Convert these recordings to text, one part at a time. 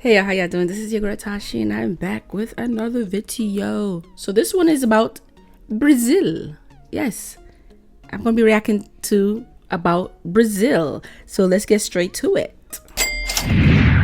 Hey, how y'all doing? This is your girl Tysheen, and I'm back with another video. So this one is about Brazil. Yes, I'm gonna be reacting to about Brazil. So let's get straight to it.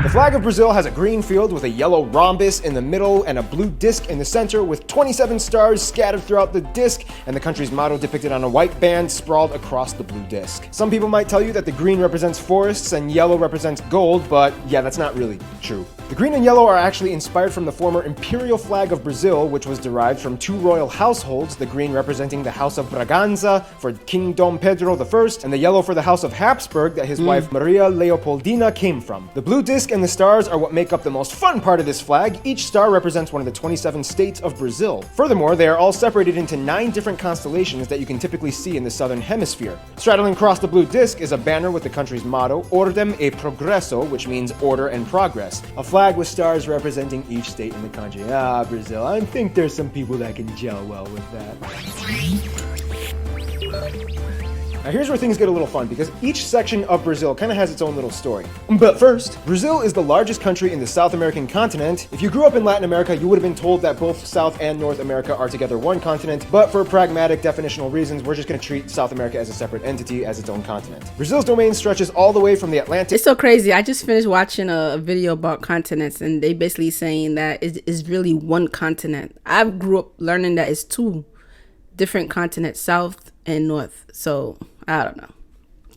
The flag of Brazil has a green field with a yellow rhombus in the middle and a blue disc in the center with 27 stars scattered throughout the disc and the country's motto depicted on a white band sprawled across the blue disc. Some people might tell you that the green represents forests and yellow represents gold, but yeah, that's not really true. The green and yellow are actually inspired from the former imperial flag of Brazil, which was derived from two royal households, the green representing the House of Braganza for King Dom Pedro I, and the yellow for the House of Habsburg that his wife Maria Leopoldina came from. The blue disc and the stars are what make up the most fun part of this flag. Each star represents one of the 27 states of Brazil. Furthermore, they are all separated into 9 different constellations that you can typically see in the southern hemisphere. Straddling across the blue disc is a banner with the country's motto, Ordem e Progresso, which means order and progress. A flag with stars representing each state in the country. Ah, Brazil, I think there's some people that can gel well with that. Now here's where things get a little fun, because each section of Brazil kind of has its own little story. But first, Brazil is the largest country in the South American continent. If you grew up in Latin America, you would have been told that both South and North America are together one continent, but for pragmatic definitional reasons, we're just going to treat South America as a separate entity, as its own continent. Brazil's domain stretches all the way from the Atlantic. It's so crazy. I just finished watching a video about continents, and they basically saying that it's really one continent. I grew up learning that it's 2 different continents, South and North. So I don't know,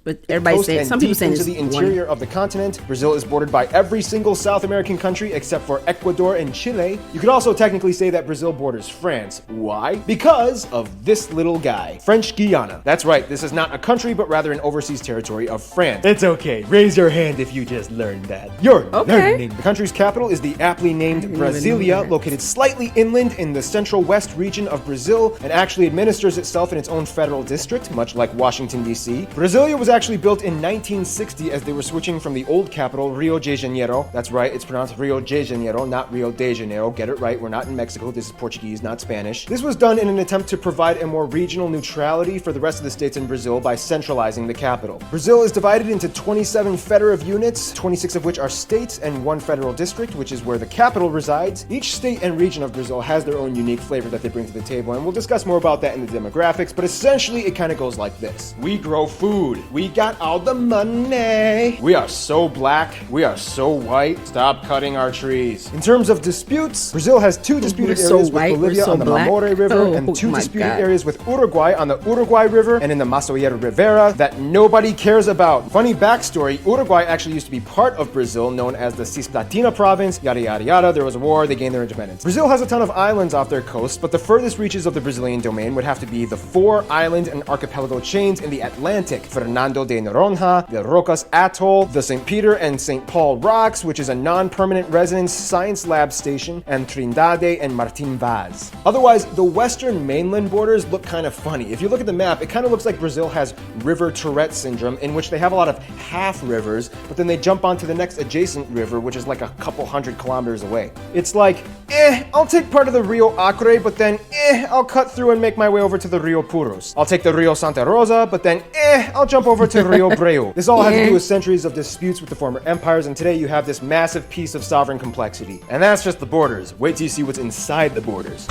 but everybody's saying, some people saying, into the interior of the continent. Brazil is bordered by every single South American country except for Ecuador and Chile. You could also technically say that Brazil borders France. Why? Because of this little guy, French Guiana. That's right, this is not a country, but rather an overseas territory of France. It's okay, raise your hand if you just learned that. You're learning. The country's capital is the aptly named Brasilia, located slightly inland in the central west region of Brazil, and actually administers itself in its own federal district, much like Washington, D.C. Brasilia was actually built in 1960 as they were switching from the old capital, Rio de Janeiro. That's right, it's pronounced Rio de Janeiro, not Rio de Janeiro. Get it right, we're not in Mexico, this is Portuguese, not Spanish. This was done in an attempt to provide a more regional neutrality for the rest of the states in Brazil by centralizing the capital. Brazil is divided into 27 federative units, 26 of which are states, and 1 federal district, which is where the capital resides. Each state and region of Brazil has their own unique flavor that they bring to the table, and we'll discuss more about that in the demographics, but essentially it kind of goes like this. We grow food. We got all the money. We are so black. We are so white. Stop cutting our trees. In terms of disputes, Brazil has 2 disputed areas with Bolivia on the Mamoré River and 2 disputed areas with Uruguay on the Uruguay River and in the Masoyer Rivera that nobody cares about. Funny backstory, Uruguay actually used to be part of Brazil, known as the Cisplatina province, yada yada yada. There was a war, they gained their independence. Brazil has a ton of islands off their coast, but the furthest reaches of the Brazilian domain would have to be the 4 island and archipelago chains in the Atlantic, Fernando de Noronha, the Rocas Atoll, the St. Peter and St. Paul Rocks, which is a non-permanent residence science lab station, and Trindade and Martin Vaz. Otherwise, the western mainland borders look kind of funny. If you look at the map, it kind of looks like Brazil has river Tourette syndrome, in which they have a lot of half rivers, but then they jump onto the next adjacent river, which is like a couple hundred kilometers away. It's like, I'll take part of the Rio Acre, but then, I'll cut through and make my way over to the Rio Puros. I'll take the Rio Santa Rosa, but then, I'll jump over to Rio Breu. This all has to do with centuries of disputes with the former empires, and today you have this massive piece of sovereign complexity. And that's just the borders. Wait till you see what's inside the borders.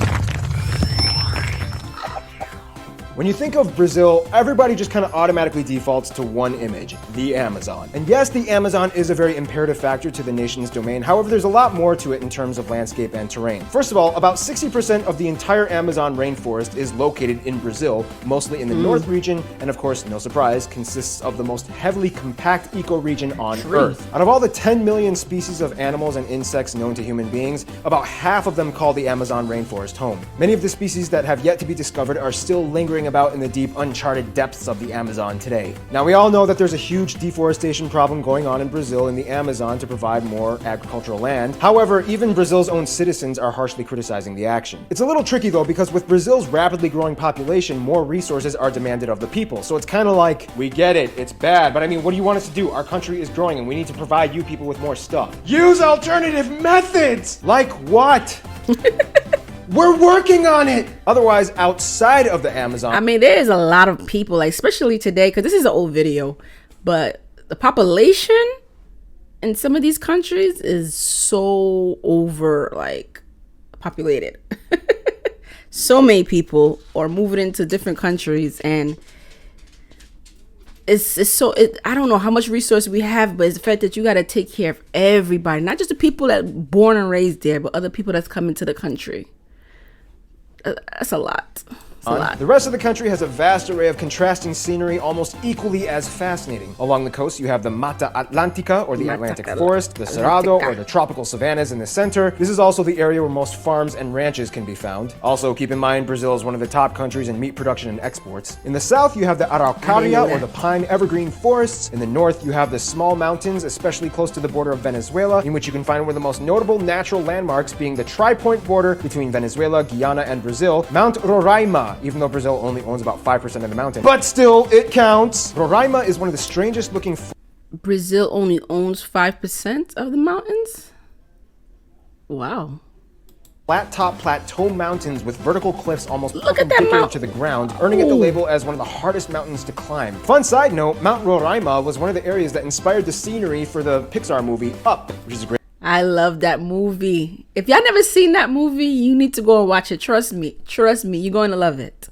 When you think of Brazil, everybody just kind of automatically defaults to one image, the Amazon. And yes, the Amazon is a very imperative factor to the nation's domain. However, there's a lot more to it in terms of landscape and terrain. First of all, about 60% of the entire Amazon rainforest is located in Brazil, mostly in the north region, and of course, no surprise, consists of the most heavily compact ecoregion on Earth. Out of all the 10 million species of animals and insects known to human beings, about half of them call the Amazon rainforest home. Many of the species that have yet to be discovered are still lingering about in the deep, uncharted depths of the Amazon today. Now, we all know that there's a huge deforestation problem going on in Brazil in the Amazon to provide more agricultural land. However, even Brazil's own citizens are harshly criticizing the action. It's a little tricky though, because with Brazil's rapidly growing population, more resources are demanded of the people. So it's kind of like, we get it, it's bad, but I mean, what do you want us to do? Our country is growing and we need to provide you people with more stuff. Use alternative methods! Like what? We're working on it. Otherwise, outside of the Amazon, I mean, there is a lot of people, like, especially today, because this is an old video, but the population in some of these countries is so over like populated. So many people are moving into different countries, and it's so I don't know how much resource we have, but it's the fact that you got to take care of everybody, not just the people that born and raised there, but other people that's coming to the country. That's a lot. The rest of the country has a vast array of contrasting scenery, almost equally as fascinating. Along the coast, you have the Mata Atlantica, or the Atlantic Forest, the Cerrado, or the tropical savannas in the center. This is also the area where most farms and ranches can be found. Also, keep in mind, Brazil is one of the top countries in meat production and exports. In the south, you have the Araucaria, or the pine evergreen forests. In the north, you have the small mountains, especially close to the border of Venezuela, in which you can find one of the most notable natural landmarks being the tri-point border between Venezuela, Guyana, and Brazil, Mount Roraima, even though Brazil only owns about 5% of the mountain. But still, it counts. Roraima is one of the strangest looking... Brazil only owns 5% of the mountains? Wow. Flat-top plateau mountains with vertical cliffs almost perpendicular to the ground, earning it the label as one of the hardest mountains to climb. Fun side note, Mount Roraima was one of the areas that inspired the scenery for the Pixar movie Up, which is a great... I love that movie. If y'all never seen that movie, you need to go and watch it. Trust me, you're going to love it.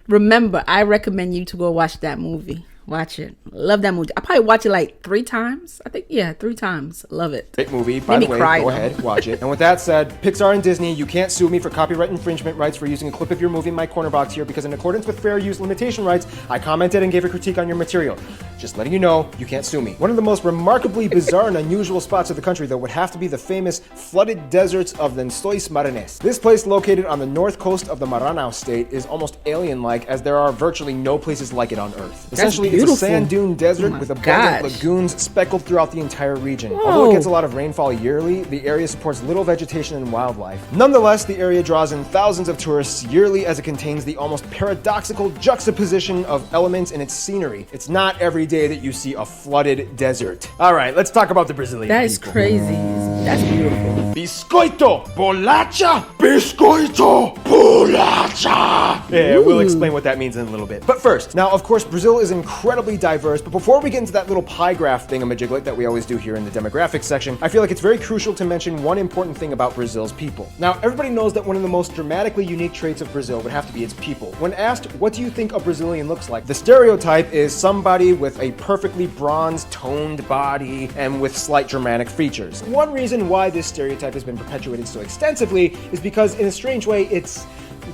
Remember, I recommend you to go watch that movie. Watch it. Love that movie. I probably watch it like 3 times. I think, yeah, 3 times. Love it. Great movie. By the way, go ahead, watch it. And with that said, Pixar and Disney, you can't sue me for copyright infringement rights for using a clip of your movie in my corner box here, because in accordance with fair use limitation rights, I commented and gave a critique on your material. Just letting you know, you can't sue me. One of the most remarkably bizarre and unusual spots of the country, though, would have to be the famous flooded deserts of Lençóis Maranhenses. This place, located on the north coast of the Maranhão state, is almost alien-like, as there are virtually no places like it on Earth. Essentially, it's a sand dune desert with abundant lagoons speckled throughout the entire region. Whoa. Although it gets a lot of rainfall yearly, the area supports little vegetation and wildlife. Nonetheless, the area draws in thousands of tourists yearly, as it contains the almost paradoxical juxtaposition of elements in its scenery. It's not every day that you see a flooded desert. All right, let's talk about the Brazilian That is people. crazy. That's beautiful. Biscoito, bolacha, biscoito, bolacha. Yeah, we'll explain what that means in a little bit. But first, now, of course, Brazil is incredibly diverse, but before we get into that little pie graph thingamajiglet that we always do here in the demographics section, I feel like it's very crucial to mention one important thing about Brazil's people. Now, everybody knows that one of the most dramatically unique traits of Brazil would have to be its people. When asked, what do you think a Brazilian looks like? The stereotype is somebody with a perfectly bronzed, toned body and with slight Germanic features. One reason why this stereotype has been perpetuated so extensively is because, in a strange way, it's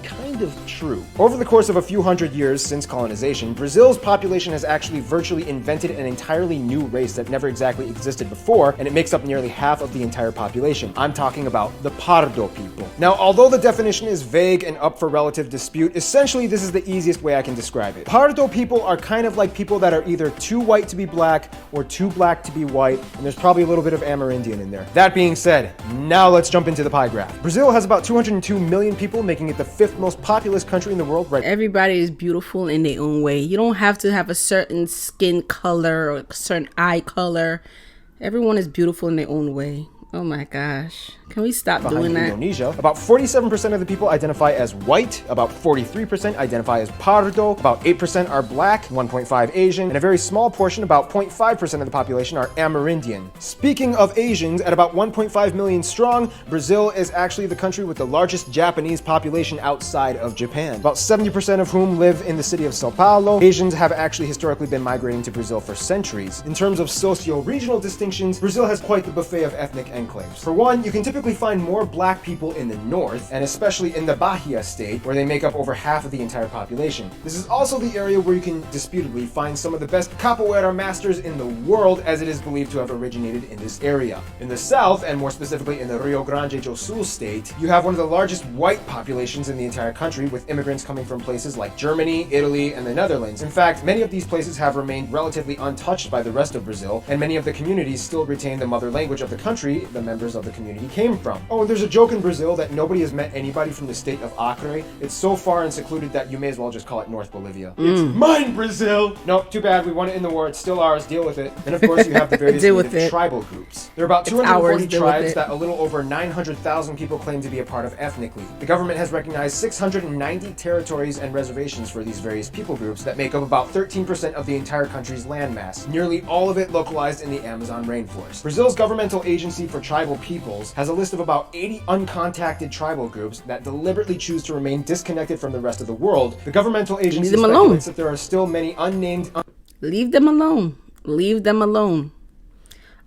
kind of true. Over the course of a few hundred years since colonization, Brazil's population has actually virtually invented an entirely new race that never exactly existed before, and it makes up nearly half of the entire population. I'm talking about the Pardo people. Now, although the definition is vague and up for relative dispute, essentially this is the easiest way I can describe it. Pardo people are kind of like people that are either too white to be black or too black to be white, and there's probably a little bit of Amerindian in there. That being said, now let's jump into the pie graph. Brazil has about 202 million people, making it the 5th most populous country in the world right now. Everybody is beautiful in their own way. You don't have to have a certain skin color or a certain eye color. Everyone is beautiful in their own way. Oh my gosh. Can we stop doing that? Indonesia, about 47% of the people identify as white, about 43% identify as Pardo, about 8% are black, 1.5 Asian, and a very small portion, about 0.5% of the population, are Amerindian. Speaking of Asians, at about 1.5 million strong, Brazil is actually the country with the largest Japanese population outside of Japan, about 70% of whom live in the city of Sao Paulo. Asians have actually historically been migrating to Brazil for centuries. In terms of socio-regional distinctions, Brazil has quite the buffet of ethnic enclaves. For one, you can typically find more black people in the north, and especially in the Bahia state, where they make up over half of the entire population. This is also the area where you can disputably find some of the best capoeira masters in the world, as it is believed to have originated in this area. In the south, and more specifically in the Rio Grande do Sul state, you have one of the largest white populations in the entire country, with immigrants coming from places like Germany, Italy, and the Netherlands. In fact, many of these places have remained relatively untouched by the rest of Brazil, and many of the communities still retain the mother language of the country the members of the community came from. Oh, and there's a joke in Brazil that nobody has met anybody from the state of Acre. It's so far and secluded that you may as well just call it North Bolivia. It's mine, Brazil! No, too bad. We won it in the war. It's still ours. Deal with it. And of course, you have the various native tribal groups. There are about 240 tribes that a little over 900,000 people claim to be a part of ethnically. The government has recognized 690 territories and reservations for these various people groups that make up about 13% of the entire country's landmass, nearly all of it localized in the Amazon rainforest. Brazil's governmental agency for tribal peoples has a list of about 80 uncontacted tribal groups that deliberately choose to remain disconnected from the rest of the world. The governmental agency speculates that there are still many unnamed... Leave them alone. Leave them alone.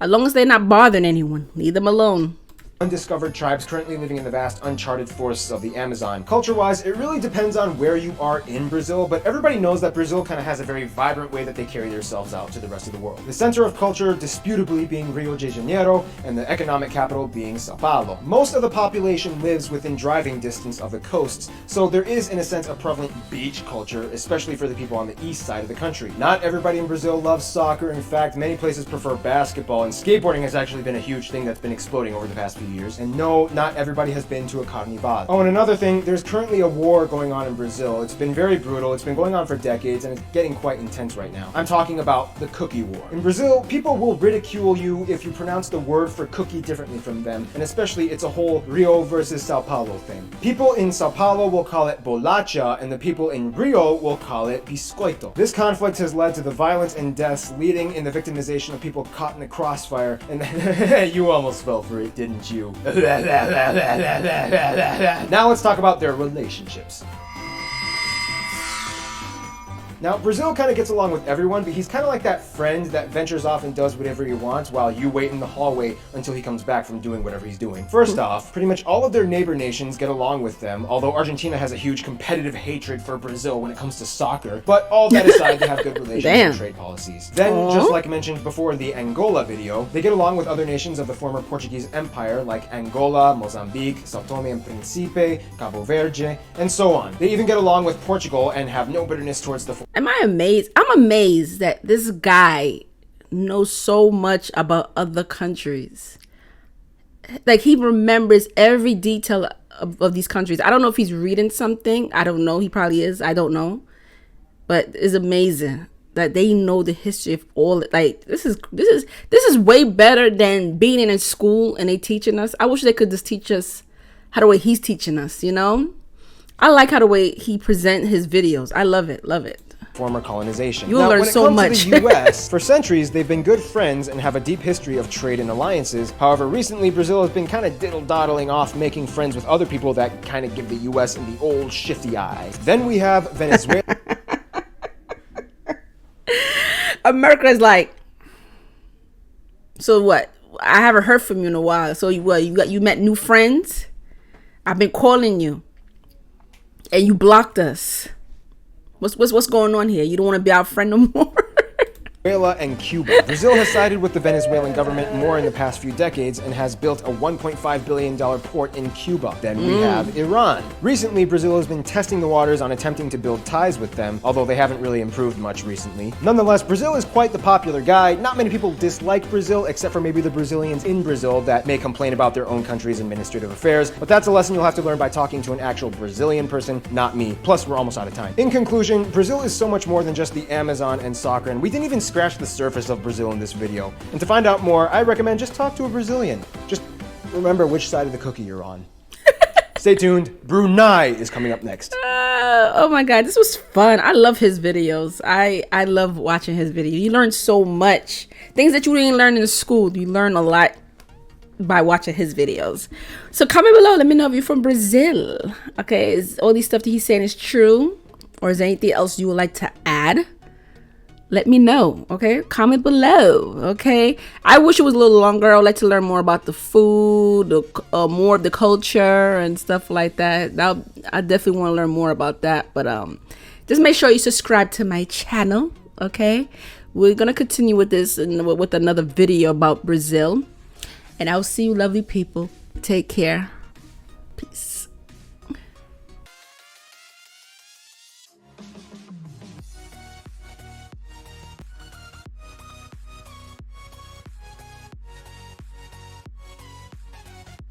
As long as they're not bothering anyone, leave them alone. Undiscovered tribes currently living in the vast uncharted forests of the Amazon. Culture-wise, it really depends on where you are in Brazil, but everybody knows that Brazil kind of has a very vibrant way that they carry themselves out to the rest of the world. The center of culture disputably being Rio de Janeiro, and the economic capital being Sao Paulo. Most of the population lives within driving distance of the coasts, so there is in a sense a prevalent beach culture, especially for the people on the east side of the country. Not everybody in Brazil loves soccer. In fact, many places prefer basketball, and skateboarding has actually been a huge thing that's been exploding over the past few years. And no, not everybody has been to a carnival. Oh, and another thing, there's currently a war going on in Brazil. It's been very brutal. It's been going on for decades, and it's getting quite intense right now. I'm talking about the cookie war. In Brazil, people will ridicule you if you pronounce the word for cookie differently from them, and especially it's a whole Rio versus Sao Paulo thing. People in Sao Paulo will call it bolacha, and the people in Rio will call it biscoito. This conflict has led to the violence and deaths, leading in the victimization of people caught in the crossfire, and you almost fell for it, didn't you? Now let's talk about their relationships. Now, Brazil kind of gets along with everyone, but he's kind of like that friend that ventures off and does whatever he wants while you wait in the hallway until he comes back from doing whatever he's doing. First off, pretty much all of their neighbor nations get along with them, although Argentina has a huge competitive hatred for Brazil when it comes to soccer. But all that aside, they have good relations and trade policies. Then, just like mentioned before in the Angola video, they get along with other nations of the former Portuguese Empire like Angola, Mozambique, Sao Tome and Principe, Cabo Verde, and so on. They even get along with Portugal and have no bitterness towards the Am I amazed? I'm amazed that this guy knows so much about other countries. Like, he remembers every detail of these countries. I don't know if he's reading something. I don't know. He probably is. I don't know. But it's amazing that they know the history of all. Like, this is way better than being in school and they teaching us. I wish they could just teach us how the way he's teaching us, you know? I like how the way he present his videos. I love it. Love it. Former colonization. You'll learn so much. To the US, for centuries, they've been good friends and have a deep history of trade and alliances. However, recently, Brazil has been kind of diddle-doddling off, making friends with other people that kind of give the US and the old shifty eye. Then we have Venezuela. America's like, so what? I haven't heard from you in a while. So you met new friends? I've been calling you, and you blocked us. What's going on here? You don't want to be our friend no more? Venezuela and Cuba. Brazil has sided with the Venezuelan government more in the past few decades and has built a $1.5 billion port in Cuba. Then we have Iran. Recently, Brazil has been testing the waters on attempting to build ties with them, although they haven't really improved much recently. Nonetheless, Brazil is quite the popular guy. Not many people dislike Brazil, except for maybe the Brazilians in Brazil that may complain about their own country's administrative affairs, but that's a lesson you'll have to learn by talking to an actual Brazilian person, not me. Plus, we're almost out of time. In conclusion, Brazil is so much more than just the Amazon and soccer, and we didn't even scratch the surface of Brazil in this video. And to find out more, I recommend just talk to a Brazilian. Just remember which side of the cookie you're on. Stay tuned. Brunei is coming up next. Oh my God, this was fun. I love his videos. I love watching his video. You learn so much. Things that you didn't learn in school. You learn a lot by watching his videos. So comment below. Let me know if you're from Brazil. Okay, is all these stuff that he's saying is true? Or is there anything else you would like to add? Let me know, okay? Comment below, okay? I wish it was a little longer. I would like to learn more about the food, more of the culture and stuff like that. I definitely want to learn more about that. But just make sure you subscribe to my channel, okay? We're going to continue with this and with another video about Brazil. And I'll see you lovely people. Take care. Peace.